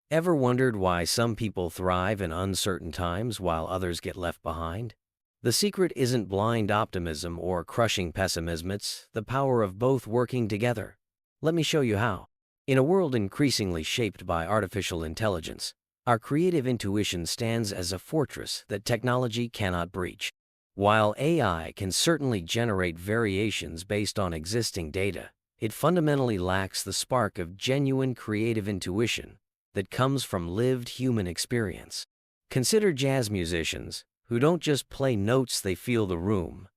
Ever wondered why some people thrive in uncertain times while others get left behind? The secret isn't blind optimism or crushing pessimism, it's the power of both working together. Let me show you how. In a world increasingly shaped by artificial intelligence, our creative intuition stands as a fortress that technology cannot breach. While AI can certainly generate variations based on existing data, it fundamentally lacks the spark of genuine creative intuition that comes from lived human experience. Consider jazz musicians who don't just play notes, they feel the room,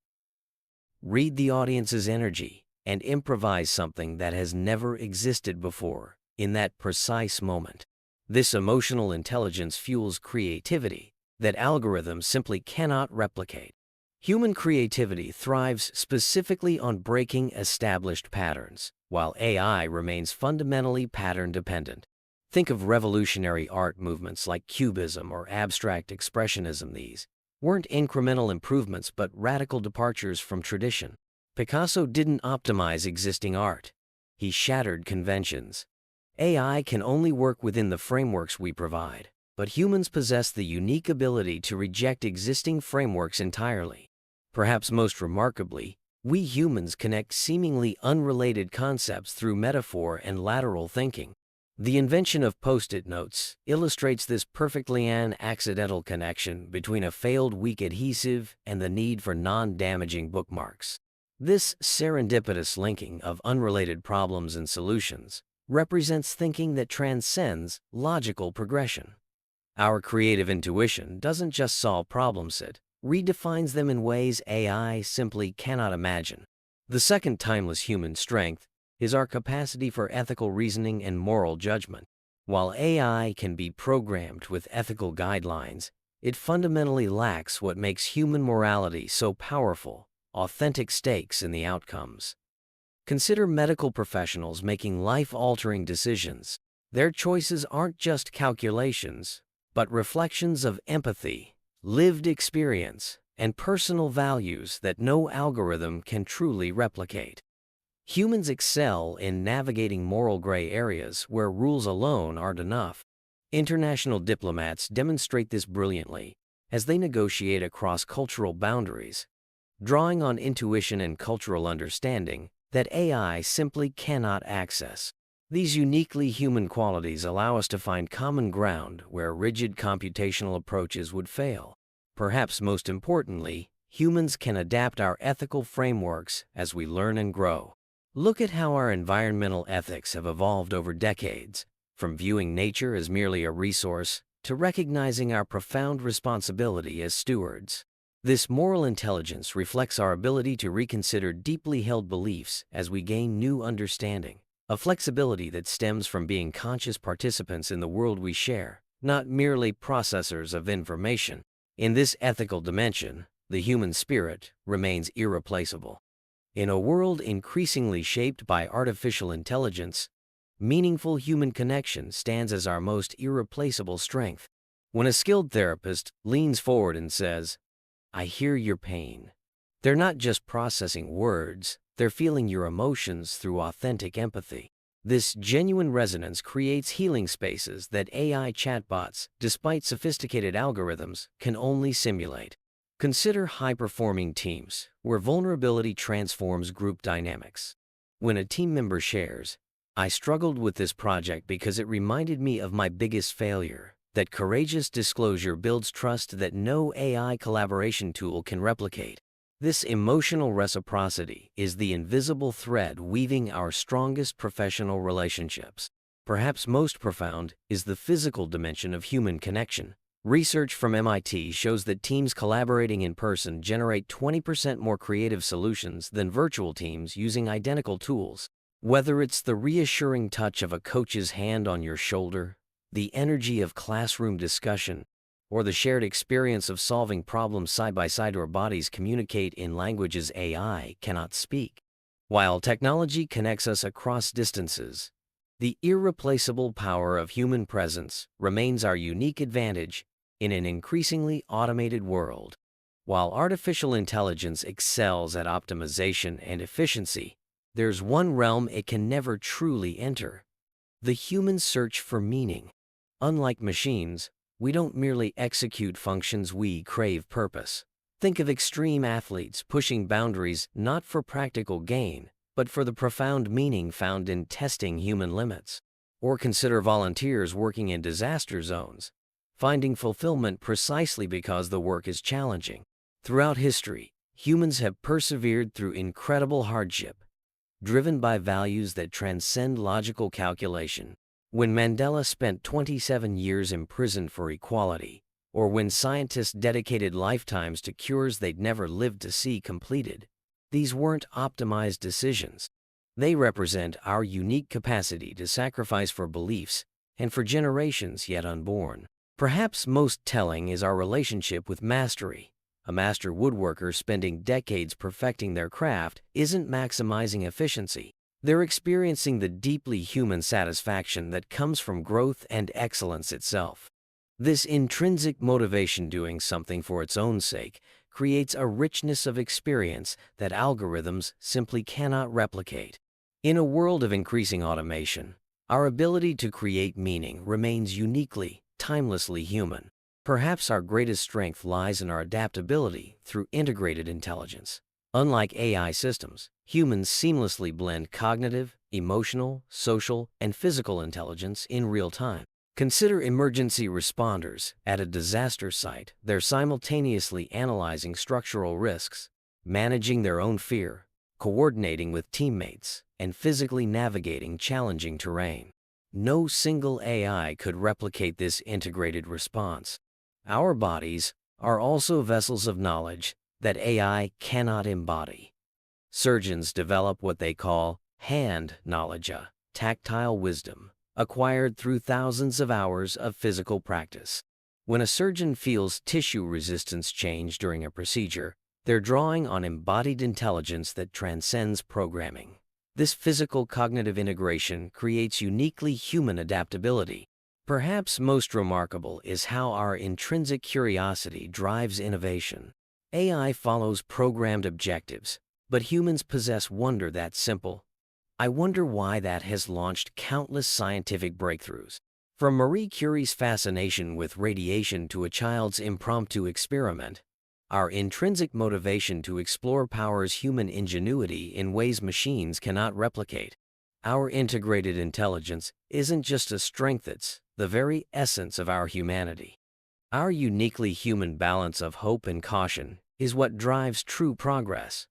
read the audience's energy, and improvise something that has never existed before in that precise moment. This emotional intelligence fuels creativity that algorithms simply cannot replicate. Human creativity thrives specifically on breaking established patterns, while AI remains fundamentally pattern-dependent. Think of revolutionary art movements like Cubism or abstract expressionism. These weren't incremental improvements but radical departures from tradition. Picasso didn't optimize existing art. He shattered conventions. AI can only work within the frameworks we provide, but humans possess the unique ability to reject existing frameworks entirely. Perhaps most remarkably, we humans connect seemingly unrelated concepts through metaphor and lateral thinking. The invention of Post-it notes illustrates this perfectly. An accidental connection between a failed weak adhesive and the need for non-damaging bookmarks. This serendipitous linking of unrelated problems and solutions represents thinking that transcends logical progression. Our creative intuition doesn't just solve problems, it redefines them in ways AI simply cannot imagine. The second timeless human strength is our capacity for ethical reasoning and moral judgment. While AI can be programmed with ethical guidelines, it fundamentally lacks what makes human morality so powerful: authentic stakes in the outcomes. Consider medical professionals making life-altering decisions. Their choices aren't just calculations, but reflections of empathy, lived experience, and personal values that no algorithm can truly replicate. Humans excel in navigating moral gray areas where rules alone aren't enough. International diplomats demonstrate this brilliantly as they negotiate across cultural boundaries, drawing on intuition and cultural understanding that AI simply cannot access. These uniquely human qualities allow us to find common ground where rigid computational approaches would fail. Perhaps most importantly, humans can adapt our ethical frameworks as we learn and grow. Look at how our environmental ethics have evolved over decades, from viewing nature as merely a resource to recognizing our profound responsibility as stewards. This moral intelligence reflects our ability to reconsider deeply held beliefs as we gain new understanding, a flexibility that stems from being conscious participants in the world we share, not merely processors of information. In this ethical dimension, the human spirit remains irreplaceable. In a world increasingly shaped by artificial intelligence, meaningful human connection stands as our most irreplaceable strength. When a skilled therapist leans forward and says, "I hear your pain," they're not just processing words, they're feeling your emotions through authentic empathy. This genuine resonance creates healing spaces that AI chatbots, despite sophisticated algorithms, can only simulate. Consider high-performing teams, where vulnerability transforms group dynamics. When a team member shares, "I struggled with this project because it reminded me of my biggest failure," that courageous disclosure builds trust that no AI collaboration tool can replicate. This emotional reciprocity is the invisible thread weaving our strongest professional relationships. Perhaps most profound is the physical dimension of human connection. Research from MIT shows that teams collaborating in person generate 20% more creative solutions than virtual teams using identical tools. Whether it's the reassuring touch of a coach's hand on your shoulder, the energy of classroom discussion, or the shared experience of solving problems side by side, our bodies communicate in languages AI cannot speak. While technology connects us across distances, the irreplaceable power of human presence remains our unique advantage in an increasingly automated world. While artificial intelligence excels at optimization and efficiency, there's one realm it can never truly enter: the human search for meaning. Unlike machines, we don't merely execute functions, we crave purpose. Think of extreme athletes pushing boundaries not for practical gain, but for the profound meaning found in testing human limits. Or consider volunteers working in disaster zones, finding fulfillment precisely because the work is challenging. Throughout history, humans have persevered through incredible hardship, driven by values that transcend logical calculation. When Mandela spent 27 years imprisoned for equality, or when scientists dedicated lifetimes to cures they'd never lived to see completed, these weren't optimized decisions. They represent our unique capacity to sacrifice for beliefs and for generations yet unborn. Perhaps most telling is our relationship with mastery. A master woodworker spending decades perfecting their craft isn't maximizing efficiency. They're experiencing the deeply human satisfaction that comes from growth and excellence itself. This intrinsic motivation, doing something for its own sake, creates a richness of experience that algorithms simply cannot replicate. In a world of increasing automation, our ability to create meaning remains uniquely, timelessly human. Perhaps our greatest strength lies in our adaptability through integrated intelligence. Unlike AI systems, humans seamlessly blend cognitive, emotional, social, and physical intelligence in real time. Consider emergency responders at a disaster site. They're simultaneously analyzing structural risks, managing their own fear, coordinating with teammates, and physically navigating challenging terrain. No single AI could replicate this integrated response. Our bodies are also vessels of knowledge that AI cannot embody. Surgeons develop what they call hand knowledge, a tactile wisdom acquired through thousands of hours of physical practice. When a surgeon feels tissue resistance change during a procedure, they're drawing on embodied intelligence that transcends programming. This physical cognitive integration creates uniquely human adaptability. Perhaps most remarkable is how our intrinsic curiosity drives innovation. AI follows programmed objectives, but humans possess wonder that's simple. I wonder why that has launched countless scientific breakthroughs. From Marie Curie's fascination with radiation to a child's impromptu experiment, our intrinsic motivation to explore powers human ingenuity in ways machines cannot replicate. Our integrated intelligence isn't just a strength, it's the very essence of our humanity. Our uniquely human balance of hope and caution is what drives true progress.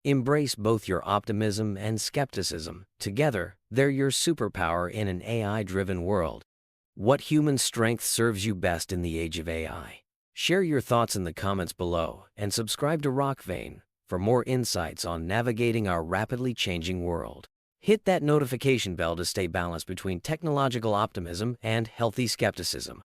Embrace both your optimism and skepticism. Together, they're your superpower in an AI-driven world. What human strength serves you best in the age of AI? Share your thoughts in the comments below and subscribe to RockVein for more insights on navigating our rapidly changing world. Hit that notification bell to stay balanced between technological optimism and healthy skepticism.